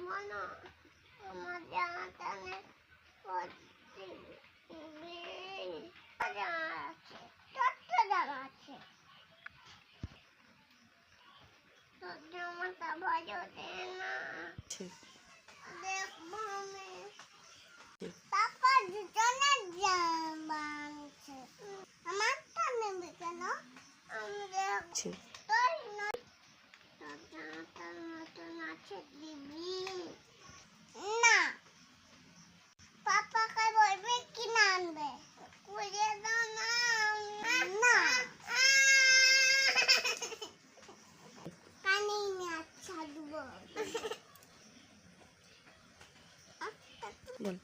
মনো আমার জামা টানে করতে জামা আছে ছোট্ট জামা আছে তোর জামাটা ভালো দেয় না দেখবো আমি পাপা দুজনের জামা আনছে আমারটা নেবে কেন আমি দেখছি তোর জামাটার মতন আছে দিবি না পাপাকে বলবে কিনে আনবে কুড়িয়ে দাও না না কানে নিয়ে আচ্ছা দেবো বল